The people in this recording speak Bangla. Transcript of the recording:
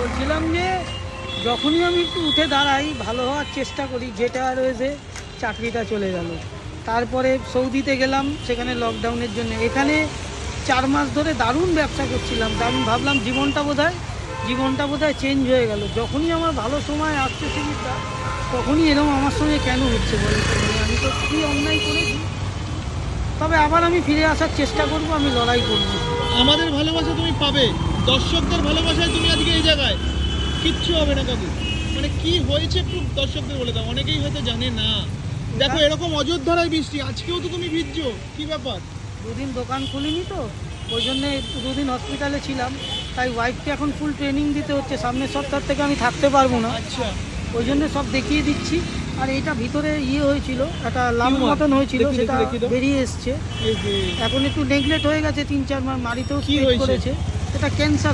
বলছিলাম যে যখনই আমি একটু উঠে দাঁড়াই, ভালো হওয়ার চেষ্টা করি, যেটা রয়েছে চাকরিটা চলে গেল। তারপরে সৌদিতে গেলাম, সেখানে লকডাউনের জন্য। এখানে 4 মাস ধরে দারুণ ব্যবসা করছিলাম, দারুণ ভাবলাম জীবনটা বোধহয় চেঞ্জ হয়ে গেল। যখনই আমার ভালো সময় আসছে সুবিধা, তখনই এরকম আমার সঙ্গে কেন হচ্ছে বলতে, আমি তো কী অন্যায় করেছি। তবে আবার আমি ফিরে আসার চেষ্টা করব, আমি লড়াই করব। আমাদের ভালোবাসা তুমি পাবে, দর্শকদের ভালোবাসায় তুমি আজকে এই জায়গায়। কিচ্ছু হবে না কাকু। মানে কি হয়েছে একটু দর্শকদের বলে দাও, অনেকেই হয়তো জানে না। দেখো এরকম অযোধ্যায় বৃষ্টি, আজকেও তো তুমি ভিজছো, কি ব্যাপার? দুদিন দোকান খুলিনি তো, ওই জন্যে 2 দিন হসপিটালে ছিলাম। তাই ওয়াইফকে এখন ফুল ট্রেনিং দিতে হচ্ছে, সামনের সপ্তাহ থেকে আমি থাকতে পারবো না। আচ্ছা, ওই জন্য সব দেখিয়ে দিচ্ছি। আর এটা ভিতরে হয়েছিল, একটা লাম্প টিউমার। মতন হয়েছিল, দেখি, সেটা দেখি তো। বেরিয়ে এসছে। এই যে এখন একটু নেগলেক্ট হয়ে গেছে, 3-4 মাস মাড়িতেও কি স্প্রেড হয়েছে? করেছে। এটা ক্যান্সার।